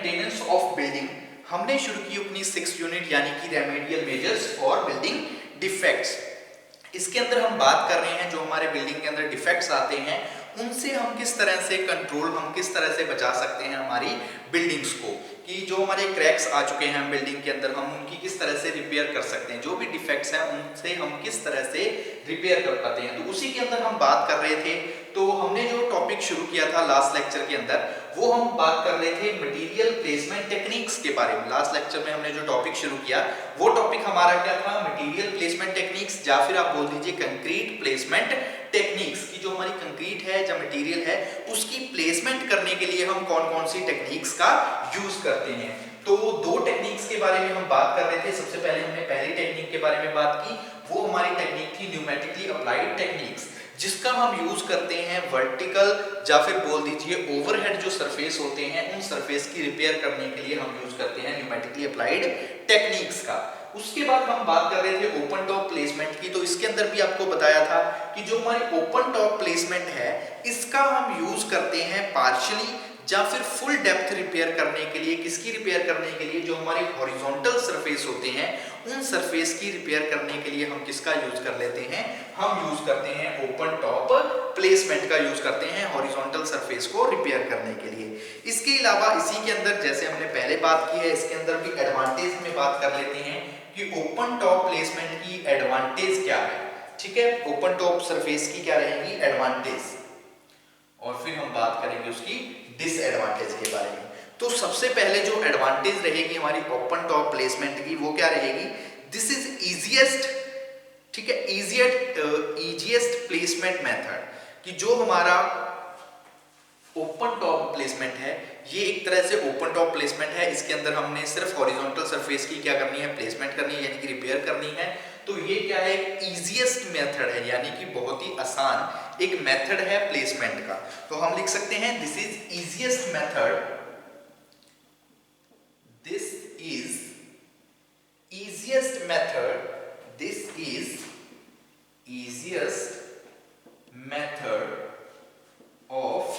Maintenance of building हमने शुरू की अपनी 6th यूनिट यानी कि remedial measures for building defects. इसके अंदर हम बात कर रहे हैं जो हमारे बिल्डिंग के अंदर डिफेक्ट्स आते हैं उनसे हम किस तरह से कंट्रोल, हम किस तरह से बचा सकते हैं हमारी बिल्डिंग्स को, कि जो हमारे क्रैक्स आ चुके हैं बिल्डिंग के अंदर हम उनकी किस तरह से रिपेयर कर सकते हैं, जो भी डिफेक्ट्स हैं उनसे हम किस तरह से रिपेयर कर पाते हैं। तो उसी के अंदर हम बात कर रहे थे। तो हमने जो टॉपिक शुरू किया था लास्ट लेक्चर के अंदर वो हम बात कर रहे थे मटेरियल प्लेसमेंट टेक्निक्स के बारे में। लास्ट लेक्चर में हमने जो टॉपिक शुरू किया वो टॉपिक हमारा क्या था, मटेरियल प्लेसमेंट टेक्निक्स, या फिर आप बोल दीजिए कंक्रीट प्लेसमेंट टेक्निक्स, की जो हमारी कंक्रीट है जो मटेरियल है उसकी प्लेसमेंट करने के लिए हम कौन कौन सी टेक्निक्स का यूज करते हैं। तो दो टेक्निक्स के बारे में हम बात कर रहे थे। सबसे पहले हमने पहली टेक्निक के बारे में बात की, वो हमारी टेक्निक थी न्यूमेटिकली अप्लाइड टेक्निक्स, जिसका हम यूज करते हैं वर्टिकल या फिर बोल दीजिए ओवरहेड जो सरफेस होते हैं उन सरफेस की रिपेयर करने के लिए हम यूज करते हैं न्यूमेटिकली अप्लाइड टेक्निक्स का। उसके बाद हम बात कर रहे थे ओपन टॉप प्लेसमेंट की। तो इसके अंदर भी आपको बताया था कि जो हमारी ओपन टॉप प्लेसमेंट है इसका हम यूज करते हैं पार्शियली या फिर फुल डेप्थ रिपेयर करने के लिए। किसकी रिपेयर करने के लिए, जो हमारी हॉरिजॉन्टल सरफेस होते हैं उन सरफेस की रिपेयर करने के लिए हम किसका यूज कर लेते हैं, हम यूज करते हैं ओपन टॉप प्लेसमेंट का यूज करते हैं हॉरिजॉन्टल सरफेस को रिपेयर करने के लिए। इसके अलावा इसी के अंदर जैसे हमने पहले बात की है इसके अंदर भी एडवांटेज में बात कर लेते हैं कि ओपन टॉप प्लेसमेंट की एडवांटेज क्या है। ठीक है, ओपन टॉप सरफेस की क्या रहेगी एडवांटेज, और फिर हम बात करेंगे उसकी डिसएडवांटेज के बारे में। तो सबसे पहले जो एडवांटेज रहेगी हमारी ओपन टॉप प्लेसमेंट की वो क्या रहेगी, दिस इज इजीएस्ट, ठीक है, इजीएस्ट प्लेसमेंट मेथड, कि जो हमारा ओपन टॉप प्लेसमेंट है ये एक तरह से ओपन टॉप प्लेसमेंट है। इसके अंदर हमने सिर्फ हॉरिजॉन्टल सरफेस की क्या करनी है, प्लेसमेंट करनी है, यानी कि रिपेयर करनी है। तो ये क्या है, इजीएस्ट मेथड है, यानी कि बहुत ही आसान एक मेथड है प्लेसमेंट का। तो हम लिख सकते हैं this is easiest method, this is easiest method, this is easiest method of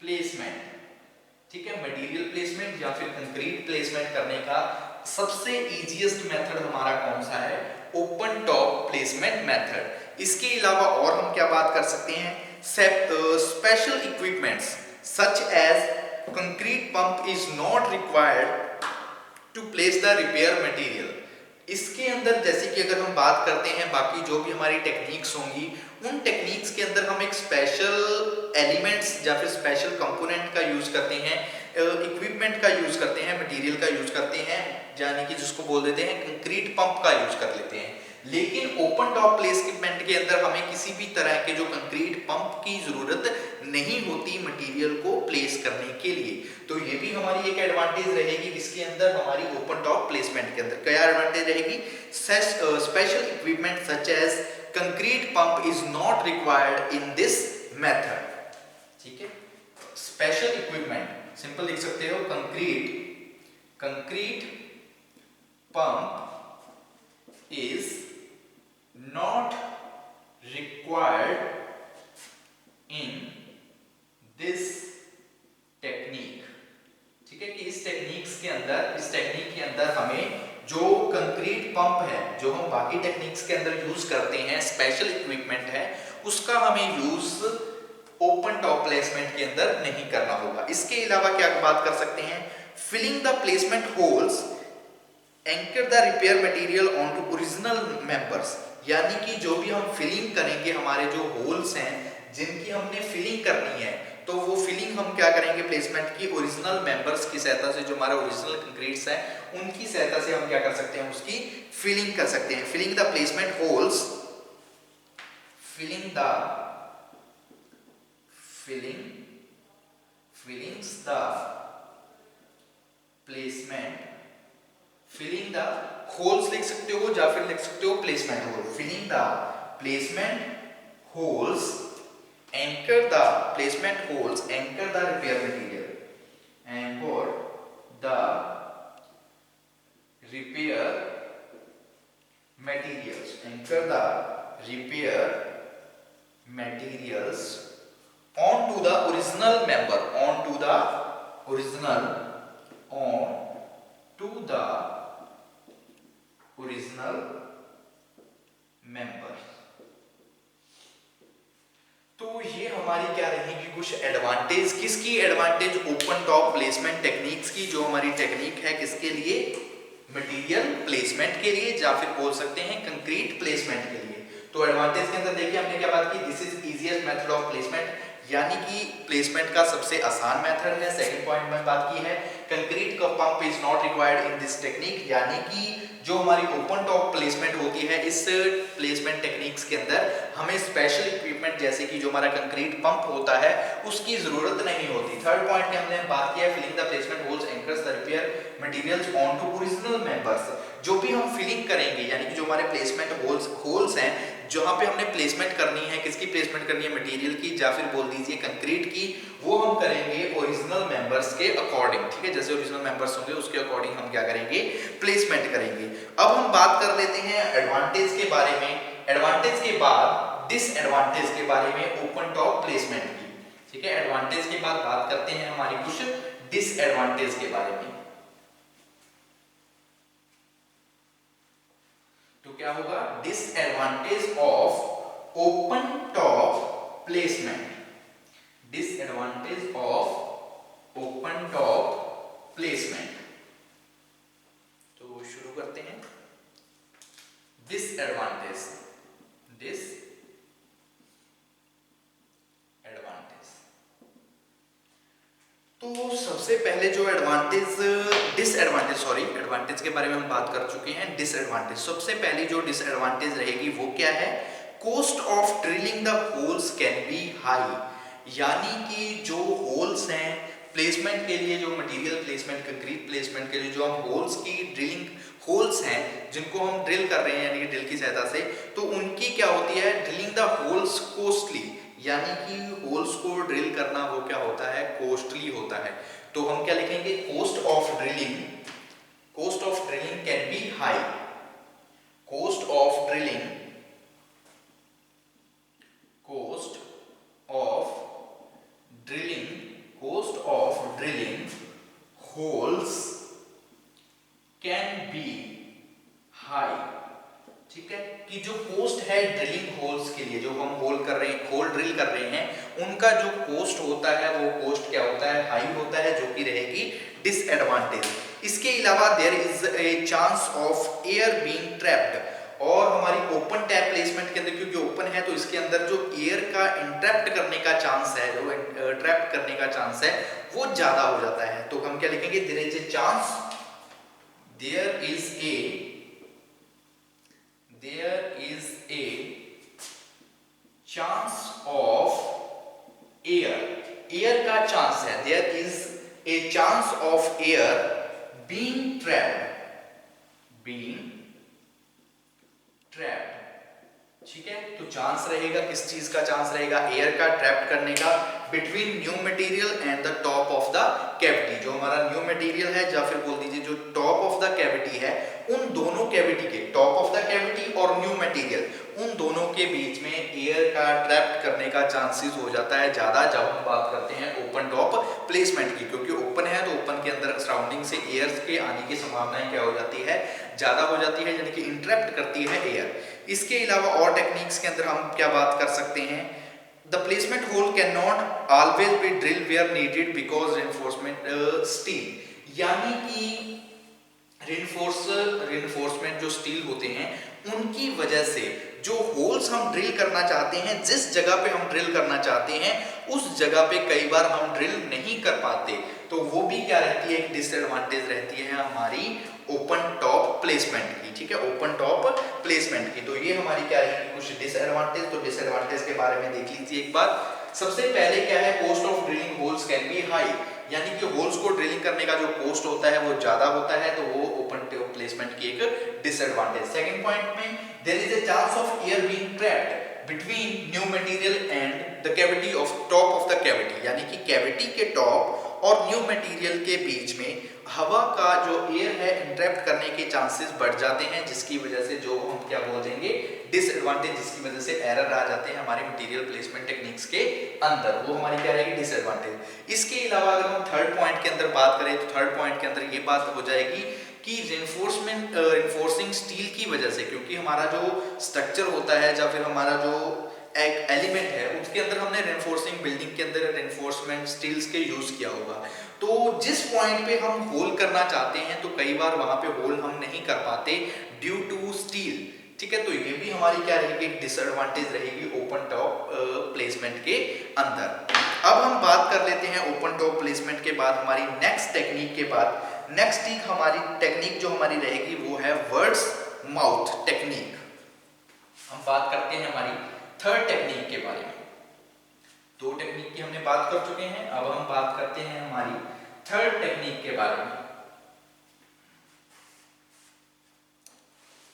placement। ठीक है, मटेरियल प्लेसमेंट या फिर कंक्रीट प्लेसमेंट करने का सबसे इजीएस्ट मेथड हमारा कौन सा है, ओपन टॉप प्लेसमेंट मेथड। इसके अलावा और हम क्या बात कर सकते हैं, special equipments such as concrete pump is not required to place the repair material. इसके अंदर जैसे कि अगर हम बात करते हैं बाकी जो भी हमारी टेक्निक्स होंगी उन टेक्निक्स के अंदर हम एक स्पेशल एलिमेंट्स या फिर स्पेशल कंपोनेंट का यूज करते हैं, इक्विपमेंट का यूज करते हैं, मटेरियल का यूज करते हैं, यानी कि जिसको बोल देते हैं कंक्रीट पंप का यूज कर लेते हैं। लेकिन ओपन टॉप प्लेसमेंट के अंदर हमें किसी भी तरह के जो कंक्रीट पंप की जरूरत नहीं होती मटेरियल को प्लेस करने के लिए। तो ये भी हमारी एक एडवांटेज रहेगी इसके अंदर, हमारी ओपन टॉप प्लेसमेंट के अंदर क्या एडवांटेज रहेगी, special equipment such as concrete pump is not required in this method. ठीक है, स्पेशल इक्विपमेंट सिंपल लिख सकते हो, concrete pump is not required in this technique। ठीक है, कि इस टेक्निक्स के अंदर, इस टेक्निक के अंदर हमें जो कंक्रीट पंप है जो हम बाकी टेक्निक्स के अंदर यूज करते हैं, स्पेशल इक्विपमेंट है, उसका हमें यूज ओपन टॉप प्लेसमेंट के अंदर नहीं करना होगा। इसके अलावा क्या बात कर सकते हैं, filling the placement holes anchor the repair material onto original members, यानी कि जो भी हम फिलिंग करेंगे हमारे जो होल्स हैं जिनकी हमने फिलिंग करनी है तो वो फिलिंग हम क्या करेंगे प्लेसमेंट की ओरिजिनल मेंबर्स की सहायता से, जो हमारे ओरिजिनल कंक्रीट्स हैं उनकी सहायता से हम क्या कर सकते हैं, उसकी फिलिंग कर सकते हैं। Filling the placement holes, fillings the placement, filling the holes लिख सकते हो या फिर लिख सकते हो placement hole. Filling the placement holes anchor the placement holes anchor the repair material, anchor the repair materials, anchor the repair materials onto the original member, onto the original on to the original members। तो ये हमारी क्या रहेगी कुछ advantage. किसकी advantage? Open top placement techniques की, जो हमारी टेक्निक है किसके लिए? मटेरियल प्लेसमेंट के लिए, या फिर बोल सकते हैं कंक्रीट प्लेसमेंट के लिए। तो एडवांटेज के अंदर देखिए हमने क्या बात की, this is easiest method of placement, यानी कि प्लेसमेंट का सबसे आसान मेथड है। सेकंड पॉइंट में बात की है कंक्रीट का pump is not required in this technique, यानी कि जो हमारी ओपन टॉप प्लेसमेंट होती है इस प्लेसमेंट टेक्निक्स के अंदर हमें स्पेशल इक्विपमेंट जैसे कि जो हमारा कंक्रीट पंप होता है उसकी जरूरत नहीं होती। थर्ड पॉइंट में हमने बात किया है filling the placement holes anchors the repair materials on to original members. जो भी हम फिलिंग करेंगे यानी कि जो हमारे प्लेसमेंट होल्स हैं जहां पे हमने प्लेसमेंट करनी है, किसकी प्लेसमेंट करनी है? मटेरियल की, या फिर बोल दीजिए कंक्रीट की, वो हम करेंगे ओरिजिनल मेंबर्स के अकॉर्डिंग। ठीक है, जैसे ओरिजिनल मेंबर्स होंगे उसके अकॉर्डिंग हम क्या करेंगे? प्लेसमेंट करेंगे। अब हम बात कर लेते हैं एडवांटेज के बारे में, एडवांटेज के बाद डिसएडवांटेज के बारे में ओपन टॉप प्लेसमेंट की। ठीक है, एडवांटेज के बाद बात करते हैं हमारी कुछ डिसएडवांटेज के बारे में। तो क्या होगा? Disadvantage of open top placement, disadvantage of open top placement. तो शुरू करते हैं। डिसएडवांटेज, तो सबसे पहले जो एडवांटेज के बारे में हम बात कर चुके हैं। डिसएडवांटेज, सबसे पहली जो डिसएडवांटेज रहेगी वो क्या है? Cost of drilling the holes can be high, यानी कि जो होल्स हैं प्लेसमेंट के लिए, जो मटेरियल प्लेसमेंट कंक्रीट प्लेसमेंट के लिए जो हम होल्स की ड्रिलिंग होल्स हैं जिनको हम ड्रिल कर रहे हैं यानी कि ड्रिल की सहायता से, तो उनकी क्या होती है? ड्रिलिंग द होल्स कॉस्टली, यानी कि होल्स को ड्रिल करना वो क्या होता है? कॉस्टली होता है। तो हम क्या लिखेंगे? Cost of drilling can be high, cost of drilling holes can be high. ठीक है, कि जो कॉस्ट है ड्रिलिंग होल्स के लिए, जो हम होल ड्रिल कर रहे हैं, उनका जो कॉस्ट होता है वो कॉस्ट क्या होता है? हाई होता है, जो कि रहेगी डिसएडवांटेज। इसके अलावा there is a chance of air being trapped, और हमारी ओपन टैप प्लेसमेंट के अंदर क्योंकि ओपन है तो इसके अंदर जो एयर का इंट्रैप्ट करने का चांस है, जो ट्रैप करने का चांस है वो ज्यादा हो जाता है। तो हम क्या लिखेंगे? There is a chance, there is a chance of air का चांस है, there is a chance of air being trapped, ठीक है। तो चांस रहेगा, किस चीज का चांस रहेगा? एयर का ट्रैप करने का between new material and the top of the cavity. जो हमारा न्यू मटेरियल है या फिर बोल दीजिए जो टॉप ऑफ द कैविटी है, उन दोनों कैविटी के, टॉप ऑफ द कैविटी और न्यू मटेरियल, उन दोनों के बीच में एयर का ट्रैप करने का चांसेस हो जाता है ज्यादा जब हम बात करते हैं ओपन टॉप प्लेसमेंट की। क्योंकि ओपन है तो ओपन के अंदर सराउंडिंग से एयर के आने की संभावनाएं क्या हो जाती है? ज्यादा हो जाती है, यानी कि इंटरप्ट करती है एयर। इसके अलावा और टेक्निक्स के अंदर हम क्या बात कर सकते हैं? The placement hole can not always be drill where needed because reinforcement steel, यानी कि रेनफोर्समेंट जो स्टील होते हैं उनकी वजह से जो होल्स हम ड्रिल करना चाहते हैं, जिस जगह पे हम ड्रिल करना चाहते हैं उस जगह पे कई बार हम ड्रिल नहीं कर पाते, तो वो भी क्या रहती है? एक डिसएडवांटेज रहती है हमारी ओपन टॉप प्लेसमेंट की। ठीक है, ओपन टॉप प्लेसमेंट की। तो ये हमारी क्या रहेगी? कुछ डिसएडवांटेज। तो डिसएडवांटेज के बारे में देख लीजिए एक बार। सबसे पहले क्या है? Cost of drilling holes can be high, यानी कि होल्स को ड्रिलिंग करने का जो कॉस्ट होता है वो ज्यादा होता है, तो वो ओपन टॉप प्लेसमेंट की एक डिसएडवांटेज। सेकंड पॉइंट में there is a chance of air being trapped between new material and the cavity of top of the cavity, यानी कि कैविटी के टॉप और न्यू मटेरियल के बीच में हवा का जो एयर है इंट्रैप्ट करने के चांसेस बढ़ जाते हैं, जिसकी वजह से जो हम क्या बोल देंगे? डिसएडवांटेज, जिसकी वजह से एरर आ जाते हैं हमारे मटेरियल प्लेसमेंट टेक्निक्स के अंदर, वो हमारी क्या रहेगी डिसएडवांटेज। इसके अलावा अगर हम थर्ड पॉइंट के अंदर बात करें तो थर्ड पॉइंट के अंदर ये बात हो जाएगी कि रिइंफोर्सिंग स्टील की वजह से, क्योंकि हमारा जो स्ट्रक्चर होता है या फिर हमारा जो एक एलिमेंट है उसके अंदर हमने रिइंफोर्सिंग बिल्डिंग के अंदर रिइंफोर्समेंट स्टील्स के यूज किया होगा, तो जिस पॉइंट पे हम होल करना चाहते हैं तो कई बार वहां पे होल हम नहीं कर पाते ड्यू टू स्टील। ठीक है, तो ये भी हमारी क्या रहेगी डिसएडवांटेज रहेगी ओपन टॉप प्लेसमेंट के अंदर। अब हम बात कर लेते हैं ओपन टॉप प्लेसमेंट के बाद हमारी नेक्स्ट टेक्निक के बाद नेक्स्ट हमारी टेक्निक जो हमारी रहेगी वो है वर्ड्स माउथ टेक्निक। हम बात करते हैं हमारी थर्ड टेक्निक के बारे में। दो टेक्निक की हमने बात कर चुके हैं, अब हम बात करते हैं हमारी थर्ड टेक्निक के बारे में।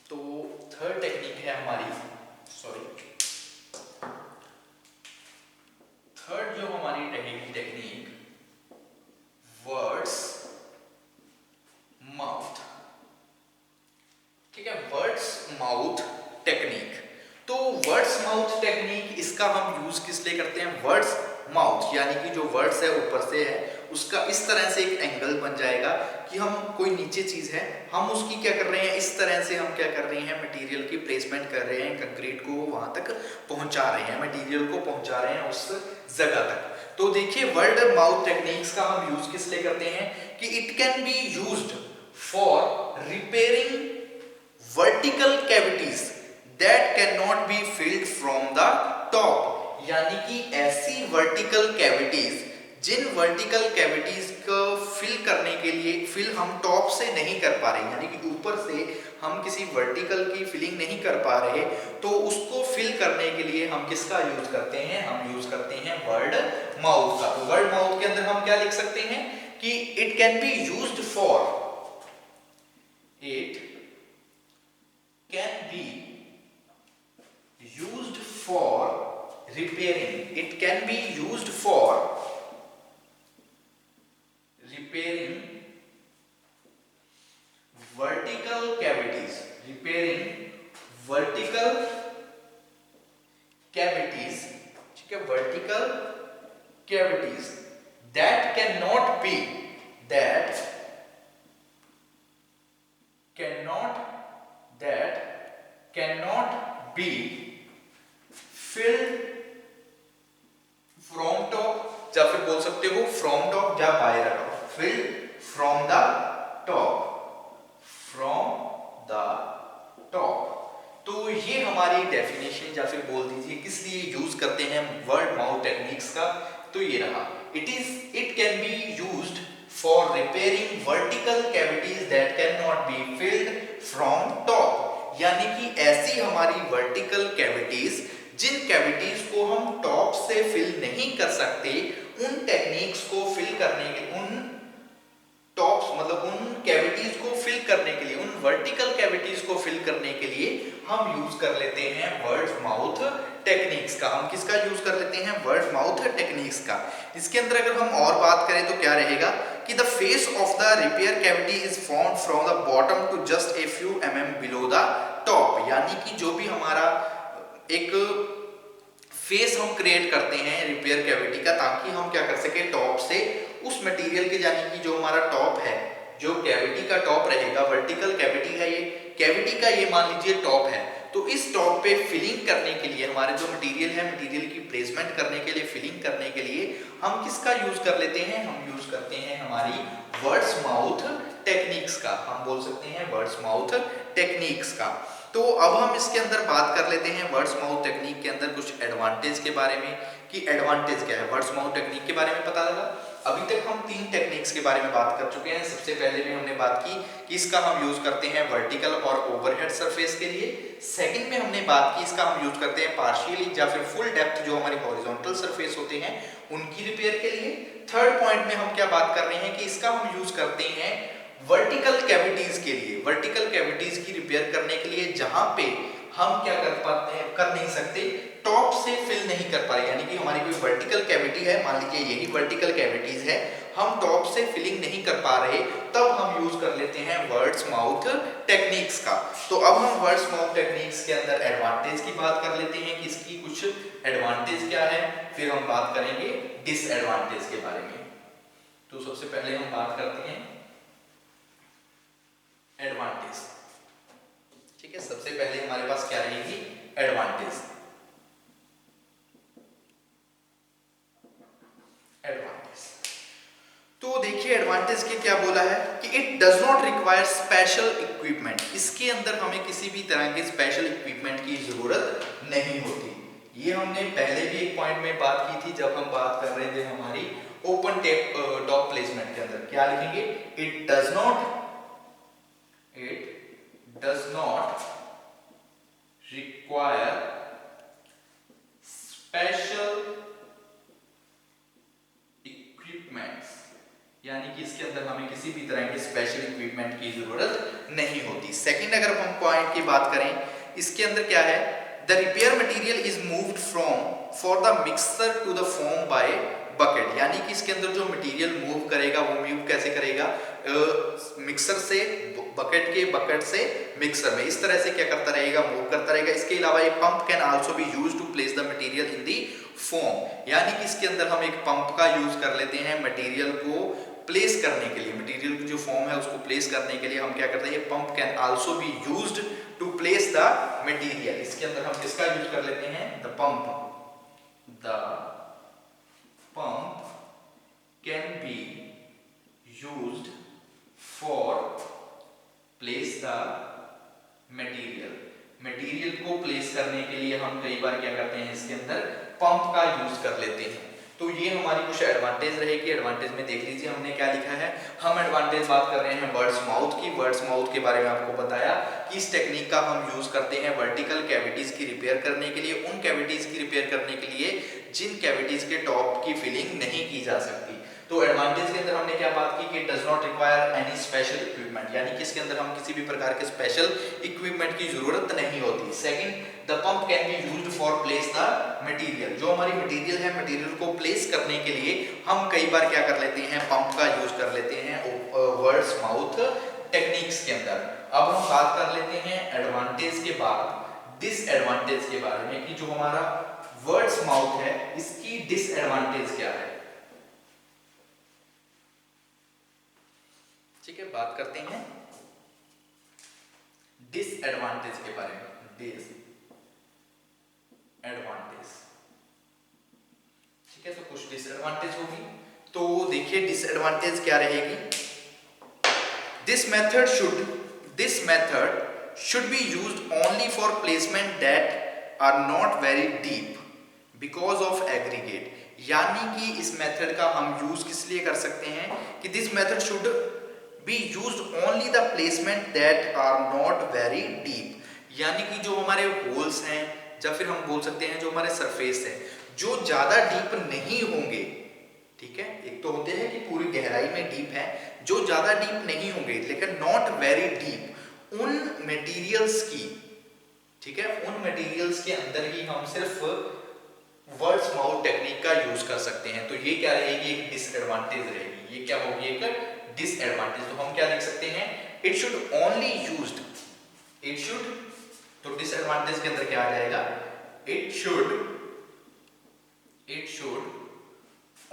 तो थर्ड टेक्निक है हमारी थर्ड जो हमारी रहेगी टेक्निक वर्ड्स माउथ। ठीक है, वर्ड्स माउथ टेक्निक। तो वर्ड्स माउथ टेक्निक इसका हम यूज किस लिए करते हैं, वर्ड्स माउथ यानी कि जो वर्ड्स है ऊपर से है उसका इस तरह से एक एंगल बन जाएगा कि हम कोई नीचे चीज है हम उसकी क्या कर रहे हैं, इस तरह से हम क्या कर रहे हैं मटेरियल की प्लेसमेंट कर रहे हैं, कंक्रीट को वहां तक पहुंचा रहे हैं, मटेरियल को पहुंचा रहे हैं उस जगह तक। तो देखिए वर्ड माउथ टेक्निक्स का हम यूज किस लिए करते हैं कि it can be used for repairing vertical cavities that can not be filled from the top, यानी कि ऐसी वर्टिकल कैविटीज जिन वर्टिकल कैविटीज को फिल करने के लिए फिल हम टॉप से नहीं कर पा रहे, यानी कि ऊपर से हम किसी वर्टिकल की फिलिंग नहीं कर पा रहे, तो उसको फिल करने के लिए हम किसका यूज करते हैं, हम यूज करते हैं वर्ड माउथ का। तो वर्ड माउथ के अंदर हम क्या लिख सकते हैं कि it can be used for it can be used for repairing, it can be used for repairing vertical cavities, repairing vertical cavities, ठीक है, vertical cavities that cannot be filled from top, या फिर बोल सकते हो फ्रॉम टॉप या by the top, field from the top. तो ये हमारी डेफिनेशन या फिर बोल दीजिए किस लिए यूज करते हैं वर्ड माउथ टेक्निक्स का, तो ये रहा it can be used for repairing vertical cavities that can not be filled from top, यानी कि ऐसी हमारी वर्टिकल कैविटीज जिन कैविटीज को हम टॉप से फिल नहीं कर सकते उन टेक्निक्स को फिल करने के उन टॉप्स मतलब उन कैविटीज को फिल करने के लिए उन वर्टिकल कैविटीज को फिल करने के लिए हम यूज कर लेते हैं वर्ड माउथ टेक्निक्स का। हम किसका यूज कर लेते हैं, वर्ड माउथ टेक्निक्स का। इसके अंदर अगर हम और बात करें तो क्या रहेगा कि the face of the repair cavity is found from the bottom to just a few mm below the top, यानी कि जो भी हमारा एक फेस हम क्रिएट करते हैं रिपेयर कैविटी का ताकि हम क्या कर सके टॉप से उस मटेरियल के, यानी कि जो हमारा टॉप है जो कैविटी का टॉप रहेगा, वर्टिकल कैविटी है ये, कैविटी का ये मान लीजिए टॉप है, तो इस टॉप पे फिलिंग करने के लिए हमारे जो मटेरियल है मटेरियल की प्लेसमेंट करने के लिए फिलिंग करने के लिए हम किसका यूज कर लेते हैं, हम यूज करते हैं हमारी वर्ड्स माउथ टेक्निक्स का, हम बोल सकते हैं वर्ड्स माउथ टेक्निक्स का। तो अब हम इसके अंदर बात कर लेते हैं वर्ड्स माउथ टेक्निक के अंदर कुछ एडवांटेज के बारे में कि एडवांटेज क्या है, वर्ड्स माउथ टेक्निक के बारे में पता लगा। अभी तक हम 3 टेक्निक्स के बारे में बात कर चुके हैं। सबसे पहले में हमने बात की कि इसका हम यूज करते हैं वर्टिकल और ओवरहेड सरफेस के लिए। सेकंड में हमने बात की इसका हम यूज करते हैं पार्शियली या फिर फुल डेप्थ जो हमारी हॉरिजॉन्टल सरफेस होते हैं उनकी रिपेयर के लिए। थर्ड पॉइंट में हम क्या बात कर रहे हैं कि इसका हम यूज करते हैं वर्टिकल कैविटीज के लिए, वर्टिकल कैविटीज की रिपेयर करने के लिए जहां पे हम क्या कर पाते हैं, कर नहीं सकते टॉप से फिल नहीं कर पा रहे, यानी कि हमारी कोई वर्टिकल कैविटी है, मान लीजिए यही वर्टिकल कैविटीज है, हम टॉप से फिलिंग नहीं कर पा रहे, तब हम यूज कर लेते हैं वर्ड्स माउथ टेक्निक्स का। तो अब हम वर्ड्स माउथ टेक्निक्स के अंदर एडवांटेज की बात कर लेते हैं कि इसकी कुछ एडवांटेज क्या है, फिर हम बात करेंगे डिसएडवांटेज के बारे में। तो सबसे पहले हम बात करते हैं एडवांटेज। ठीक है, सबसे पहले हमारे पास क्या रहेगी, एडवांटेज। तो देखिए एडवांटेज के क्या बोला है कि it does not require special equipment, इसके अंदर हमें किसी भी तरह के स्पेशल इक्विपमेंट की जरूरत नहीं होती। ये हमने पहले भी एक पॉइंट में बात की थी जब हम बात कर रहे थे हमारी ओपन टॉप प्लेसमेंट के अंदर। क्या लिखेंगे, it does not require special equipments, यानी कि इसके अंदर हमें किसी भी तरह के स्पेशल इक्विपमेंट की जरूरत नहीं होती। सेकंड अगर हम पॉइंट की बात करें, इसके अंदर क्या है, the repair material is moved from for the mixer to the form by bucket, यानी कि इसके अंदर जो मटेरियल मूव करेगा वो मूव कैसे करेगा, मिक्सर से बकेट से मिक्सर में, इस तरह से क्या करता रहेगा, मूव करता रहेगा। इसके अलावा ये pump can also be used to place the material in the form, यानी कि इसके अंदर हम एक पंप का यूज कर लेते हैं मटेरियल को प्लेस करने के लिए, मटेरियल की जो फॉर्म है उसको प्लेस करने के लिए हम क्या करते हैं, pump can also be used to place the material. इसके अंदर हम किसका यूज कर लेते हैं, the pump can be used for place the material को प्लेस करने के लिए हम कई बार क्या करते हैं, इसके अंदर पंप का यूज कर लेते हैं। तो ये हमारी कुछ एडवांटेज रहेगी। एडवांटेज में देख लीजिए हमने क्या लिखा है, हम एडवांटेज बात कर रहे हैं वर्ड्स माउथ की। वर्ड्स माउथ के बारे में आपको बताया कि इस टेक्निक का हम यूज करते हैं वर्टिकल कैविटीज की रिपेयर करने के लिए, उन कैविटीज की रिपेयर करने के लिए जिन कैविटीज के टॉप की फिलिंग नहीं की जा सकती। तो एडवांटेज के अंदर हमने क्या बात की कि does not require any special equipment, यानी कि इसके अंदर हम किसी भी प्रकार के स्पेशल इक्विपमेंट की जरूरत नहीं होती। Second, the pump can be used for place the material, जो हमारी मटेरियल है मटेरियल को प्लेस करने के लिए हम कई बार क्या कर लेते हैं, पंप का यूज कर लेते हैं वर्ड्स माउथ टेक्निक्स के अंदर। अब हम बात कर लेते हैं एडवांटेज के बाद डिसएडवांटेज के बारे में कि जो हमारा वर्ड्स माउथ है इसकी डिसएडवांटेज क्या है। ठीक है, बात करते हैं डिसएडवांटेज के बारे में। डिसएडवांटेज, ठीक है, तो कुछ डिसएडवांटेज होगी। तो देखिए डिसएडवांटेज क्या रहेगी, this method should be used only for placement that are not very deep because of aggregate, यानी कि इस मेथड का हम यूज किस लिए कर सकते हैं कि this method should be used only the placement that are not very deep, यानी कि जो हमारे होल्स हैं या फिर हम बोल सकते हैं जो हमारे सरफेस है जो ज्यादा डीप नहीं होंगे। ठीक है, एक तो होते हैं कि पूरी गहराई में डीप है, जो ज्यादा डीप नहीं होंगे लेकिन नॉट वेरी डीप, उन मटेरियल्स की, ठीक है, उन मटेरियल्स के अंदर ही हम सिर्फ वर्ड्स माउथ टेक्निक का यूज कर सकते हैं। तो ये क्या रहेगी, एक डिसएडवांटेज रहेगी। ये क्या होगी, एक डिसएडवांटेज। तो हम क्या लिख सकते हैं, it should only used, it should, तो डिसएडवांटेज के अंदर क्या आ जाएगा, it should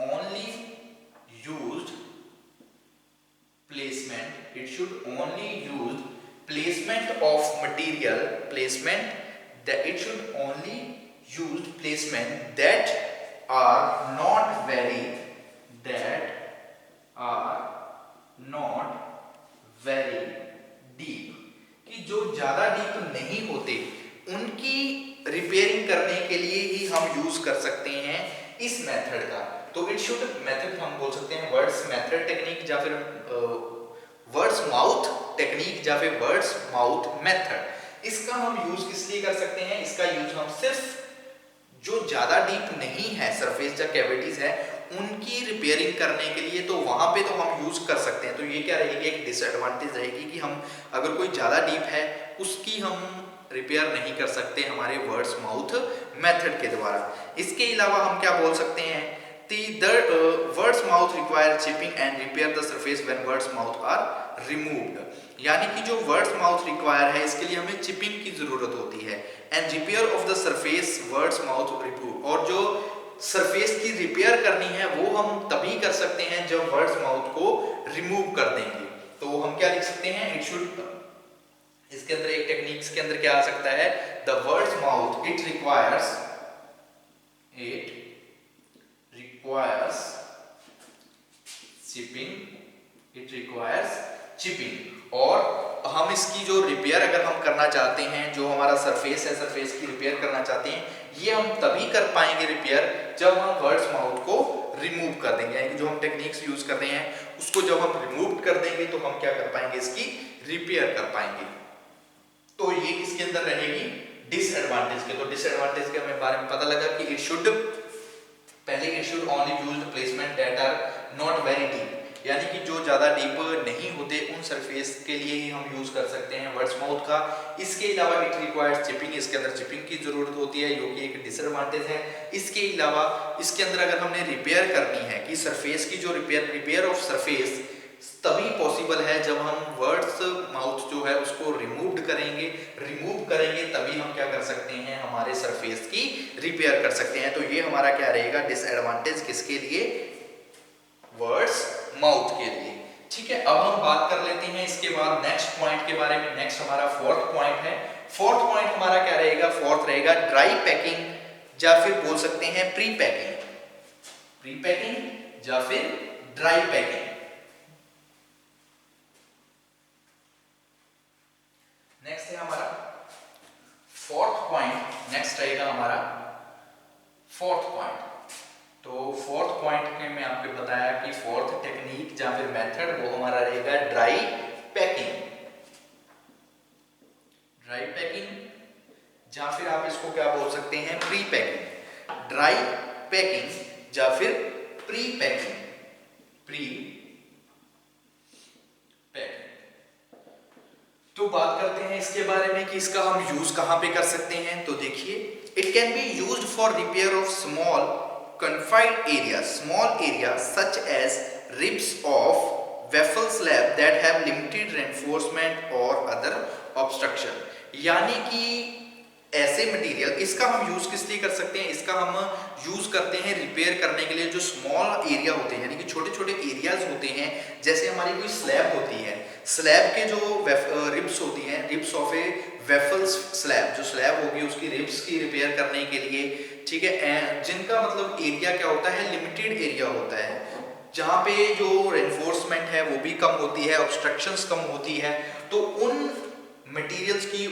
only used placement, it should only used placement of material, it should only use placement that are not very deep, कि जो ज्यादा डीप नहीं होते उनकी रिपेयरिंग करने के लिए ही हम यूज कर सकते हैं इस मेथड का। तो इट शुड मेथड हम बोल सकते हैं वर्ड्स मेथड टेक्निक या फिर वर्ड्स माउथ टेक्निक या फिर वर्ड्स माउथ मेथड। इसका हम यूज किस लिए कर सकते हैं, इसका यूज हम सिर्फ जो ज्यादा डीप नहीं है सरफेस या कैविटीज है उनकी रिपेयरिंग करने के लिए, तो वहां पे तो हम यूज कर सकते हैं। तो ये क्या रहेगी, एक डिसएडवांटेज रहेगी कि हम अगर कोई ज्यादा डीप है उसकी हम रिपेयर नहीं कर सकते हमारे वर्ड्स माउथ मेथड के द्वारा। इसके अलावा हम क्या बोल सकते हैं, birds mouth require chipping and repair the surface when birds mouth are removed. यानी कि जो वर्ड्स माउथ रिक्वायर है इसके लिए हमें चिपिंग की जरूरत होती है, and repair of the surface words mouth remove, और जो सरफेस की रिपेयर करनी है वो हम तभी कर सकते हैं जब वर्ड्स माउथ को रिमूव कर देंगे। तो हम क्या लिख सकते हैं, इट शुड, इसके अंदर एक टेक्निक्स के अंदर क्या आ सकता है, the words mouth it requires chipping, और हम इसकी जो रिपेयर अगर हम करना चाहते हैं, जो हमारा सरफेस है सरफेस की रिपेयर करना चाहते हैं, ये हम तभी कर पाएंगे रिपेयर जब हम वर्ड्स माउथ को रिमूव कर देंगे। यानी कि जो हम टेक्निक्स यूज कर रहे हैं उसको जब हम रिमूव कर देंगे तो हम क्या कर पाएंगे, इसकी रिपेयर कर पाएंगे। तो ये इसके अंदर रहेगी डिसएडवांटेज के। तो डिसएडवांटेज के हमें बारे में पता लगा कि इट शुड, पहले it should only used placement that are not very deep, यानी कि जो ज्यादा डीप नहीं होते उन सरफेस के लिए ही हम यूज कर सकते हैं वर्ड्स माउथ का। इसके अलावा इट रिक्वायर्स चिपिंग, इसके अंदर चिपिंग की जरूरत होती है जो कि एक डिसएडवांटेज है। इसके अलावा इसके अंदर अगर हमने रिपेयर करनी है कि सरफेस की जो रिपेयर ऑफ सरफेस तभी पॉसिबल है जब हम वर्ड्स माउथ जो है उसको रिमूव करेंगे तभी हम क्या कर सकते हैं, हमारे सरफेस की रिपेयर कर सकते हैं। तो ये हमारा क्या रहेगा, डिसएडवांटेज किसके लिए, वर्ड्स माउथ के लिए। ठीक है, अब हम बात कर लेते हैं इसके बाद नेक्स्ट पॉइंट के बारे में। नेक्स्ट हमारा फोर्थ पॉइंट है। फोर्थ पॉइंट हमारा क्या रहेगा, फोर्थ रहेगा ड्राई पैकिंग या फिर बोल सकते हैं प्री पैकिंग या फिर ड्राई पैकिंग। नेक्स्ट है हमारा फोर्थ पॉइंट, नेक्स्ट रहेगा हमारा फोर्थ पॉइंट। तो फोर्थ पॉइंट में मैं आपको बताया कि फोर्थ टेक्निक या फिर मेथड वो हमारा रहेगा ड्राई पैकिंग या फिर आप इसको क्या बोल सकते हैं, प्री पैकिंग। ड्राई पैकिंग या फिर प्री पैकिंग। तो बात करते हैं इसके बारे में कि इसका हम यूज कहां पे कर सकते हैं। तो देखिए, it can be used for repair of small confined area such as ribs of waffle slab that have limited reinforcement or other obstruction। यानी कि ऐसे मटेरियल, इसका हम यूज किस लिए कर सकते हैं, इसका हम यूज करते हैं रिपेयर करने के लिए जो स्मॉल एरिया होते हैं, यानी कि छोटे छोटे एरियाज होते हैं। जैसे हमारी कोई स्लैब होती है, स्लैब के जो रिब्स होती हैं, ribs of A waffles slab, जो स्लैब होगी उसकी रिब्स की रिपेयर करने के लिए, ठीक है, जिनका मतलब एरिया क्या होता है, लिमिटेड एरिया होता है, जहाँ पे जो रेनफोर्समेंट है वो भी कम होती है, ऑब्स्ट्रक्शंस कम होती है। तो उन मटेरियल्स की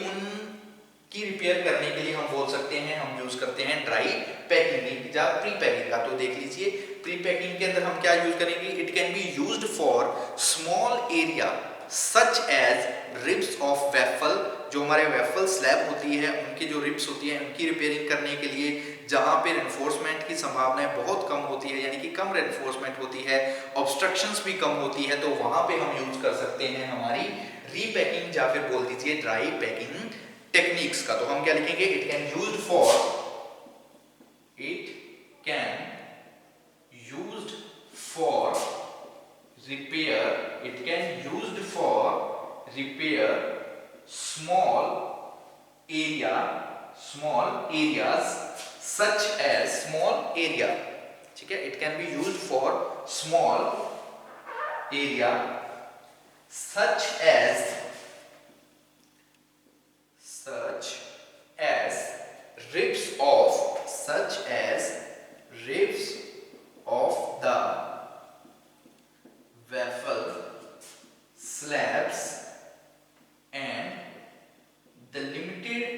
रिपेयर करने के लिए हम बोल सकते हैं, हम यूज करते हैं ड्राई पैकिंग या प्री पैकिंग का। तो देख लीजिए, प्री पैकिंग के अंदर हम क्या यूज करेंगे, it can be used for small area such as ribs of waffle, जो हमारे वेफल स्लैब होती है उनकी जो रिब्स होती है उनकी रिपेयरिंग करने के लिए, जहां पे रेनफोर्समेंट की संभावनाएं बहुत कम होती है, यानी कि कम रेनफोर्समेंट होती है, ऑब्स्ट्रक्शंस भी कम होती है, तो वहां पे हम यूज कर सकते हैं हमारी रीपैकिंग या फिर बोल दीजिए ड्राई पैकिंग टेक्निक्स का। तो हम क्या लिखेंगे, it can used for small areas such as small area, ठीक है, it can be used for small area such as ribs of the waffle slabs and the limited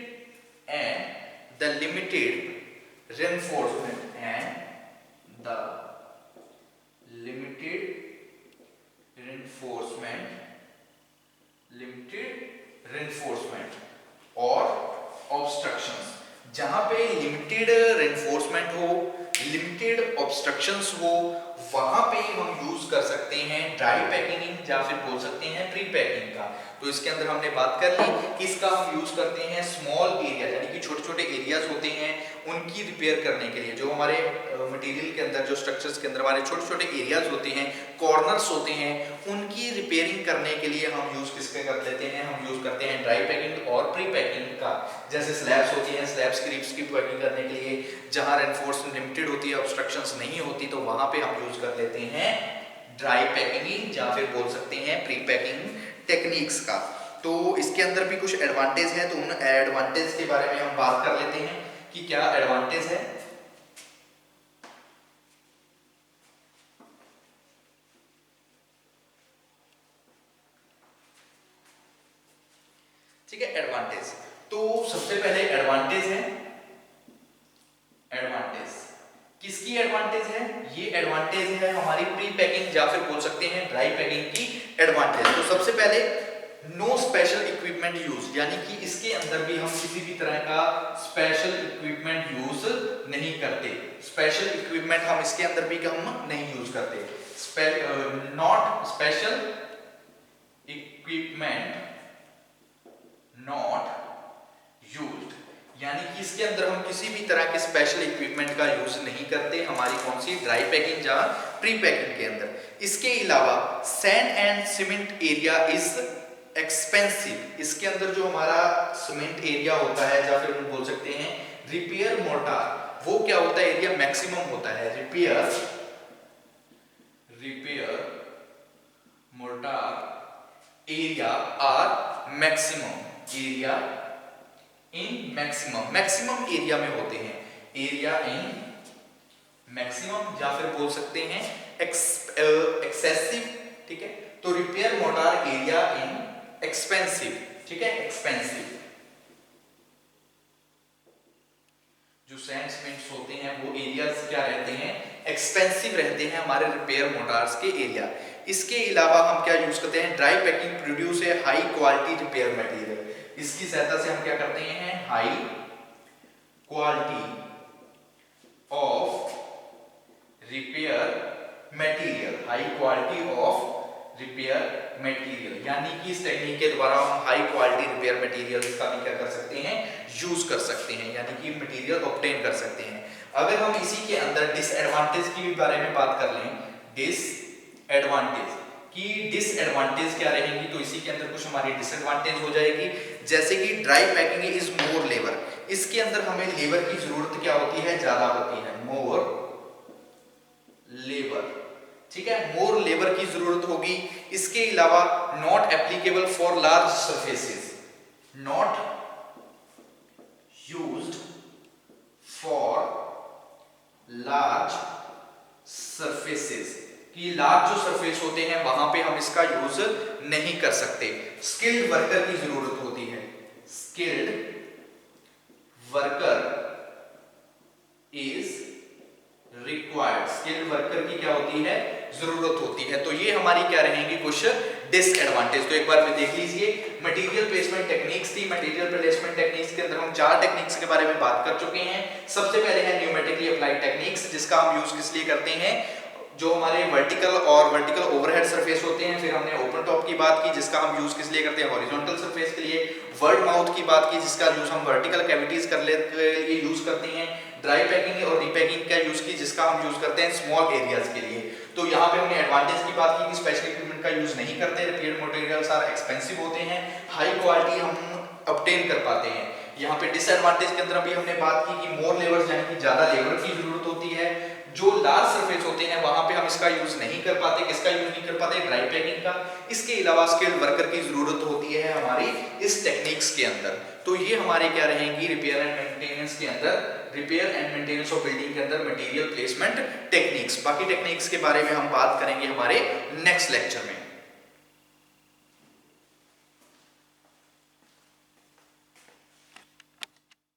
reinforcement और obstructions. जहां पे लिमिटेड रेनफोर्समेंट हो, limited obstructions हो, वहां पे हम यूज कर सकते हैं ड्राई पैकिंग या फिर बोल सकते हैं प्री पैकिंग का। तो इसके अंदर हमने बात कर ली कि इसका हम यूज करते हैं स्मॉल एरिया यानी कि छोटे छोटे एरियाज होते हैं उनकी रिपेयर करने के लिए। जो हमारे मटेरियल के अंदर जो स्ट्रक्चर्स के अंदर हमारे छोटे छोटे एरियाज होते हैं, कॉर्नर्स होते हैं, उनकी रिपेयरिंग करने के लिए हम यूज किसके कर लेते हैं, हम यूज करते हैं ड्राई पैकिंग और प्री पैकिंग का। जैसे स्लैब्स होती हैं, स्लैब्स की रिप्स की पैकिंग करने के लिए जहां रेनफोर्समेंट लिमिटेड होती है, ऑब्स्ट्रक्शंस नहीं होती, तो वहां पे हम यूज कर लेते हैं ड्राई पैकिंग या फिर बोल सकते हैं प्री पैकिंग टेक्निक्स का। तो इसके अंदर भी कुछ एडवांटेज है, तो उन एडवांटेज के बारे में हम बात कर लेते हैं कि क्या एडवांटेज है। ठीक है, एडवांटेज। तो सबसे पहले एडवांटेज है, एडवांटेज किसकी एडवांटेज है, ये एडवांटेज है हमारी प्री पैकिंग या फिर बोल सकते हैं ड्राई पैकिंग की एडवांटेज। तो सबसे पहले नो स्पेशल इक्विपमेंट यूज, यानी कि इसके अंदर भी हम किसी भी तरह का स्पेशल इक्विपमेंट यूज नहीं करते। स्पेशल इक्विपमेंट हम इसके अंदर भी हम नहीं यूज करते। Not special equipment not used, यानी कि इसके अंदर हम किसी भी तरह के स्पेशल इक्विपमेंट का यूज नहीं करते हमारी कौन सी ड्राई पैकिंग या प्री पैकिंग के अंदर। इसके अलावा sand and cement area is expensive, इसके अंदर जो हमारा सीमेंट एरिया होता है या फिर हम बोल सकते हैं रिपेयर मोर्टार, वो क्या होता है, एरिया मैक्सिमम होता है। Repair mortar area are maximum, area in maximum area में होते हैं, एरिया इन मैक्सिमम या फिर बोल सकते हैं एक्सेसिव। ठीक है, तो repair mortar area in expensive, ठीक है, एक्सपेंसिव। जो सैंड सीमेंट्स होते हैं वो एरियाज क्या रहते हैं, एक्सपेंसिव रहते हैं हमारे रिपेयर मोटार्स के एरिया। इसके अलावा हम क्या यूज करते हैं, dry packing produce a high quality repair material, इसकी सहायता से हम क्या करते हैं, high quality of repair material, high quality of repair material, यानी कि इस टेक्निक के द्वारा हम हाई क्वालिटी रिपेयर मटेरियल का भी क्या कर सकते हैं, यूज कर सकते हैं, यानी कि मटेरियल ऑब्टेन कर सकते हैं। अगर हम इसी के अंदर डिसएडवांटेज की भी बारे में बात कर लें, डिसएडवांटेज की डिसएडवांटेज क्या रहेंगी, तो इसी के अंदर कुछ हमारी डिसएडवांटेज हो जाएगी। जैसे कि dry packing is more labour, इसके अंदर हमें लेबर की जरूरत क्या होती है, ज्यादा होती है, मोर लेबर। ठीक है, मोर लेबर की जरूरत होगी। इसके अलावा not applicable for large surfaces, not used for large surfaces, कि लार्ज जो सरफेस होते हैं वहां पे हम इसका यूज नहीं कर सकते। स्किल्ड वर्कर की जरूरत होती है, skilled worker is required, skilled worker की क्या होती है, जरूरत होती है। तो ये हमारी क्या रहेंगी कुछ डिसएडवांटेज। तो एक बार में देख लीजिए, मटेरियल प्लेसमेंट टेक्निक्स थी। मटेरियल प्लेसमेंट टेक्निक्स के अंदर हम 4 टेक्निक्स के बारे में बात कर चुके हैं। सबसे पहले है न्यूमेटिकली अप्लाइड टेक्निक्स, जिसका हम यूज किस लिए करते हैं, जो हमारे वर्टिकल और वर्टिकल ओवरहेड सरफेस होते हैं। फिर हमने ओपन टॉप की बात की, जिसका हम यूज किस लिए करते हैं, हॉरिजॉन्टल सरफेस के लिए। वर्ड माउथ की बात की, जिसका यूज हम वर्टिकल कैविटीज कर लिए यूज करते हैं। ड्राई पैकिंग और रीपैकिंग का यूज की, जिसका हम यूज करते हैं स्मॉल एरियाज के लिए। तो यहाँ पे हमने एडवांटेज की बात की कि स्पेशल इक्विपमेंट का यूज नहीं करते, रिपेयर्ड मटेरियल्स आर एक्सपेंसिव होते हैं, हाई क्वालिटी हम ऑब्टेन कर पाते हैं। यहाँ पे डिसएडवांटेज के अंदर अभी हमने बात की कि मोर लेबर, यानी कि ज्यादा लेबर की जरूरत होती है। जो लार्ज सरफेस होते हैं वहां पे हम इसका यूज नहीं कर पाते। किसका यूज नहीं कर पाते, ड्राई पैकिंग का। इसके अलावा स्किल्ड वर्कर की जरूरत होती है हमारी इस टेक्निक्स के अंदर। तो ये हमारे क्या रहेंगी रिपेयर एंड मेंटेनेंस के अंदर, repair and maintenance of building के अंदर मटेरियल प्लेसमेंट टेक्निक्स। बाकी टेक्निक्स के बारे में हम बात करेंगे हमारे नेक्स्ट लेक्चर में।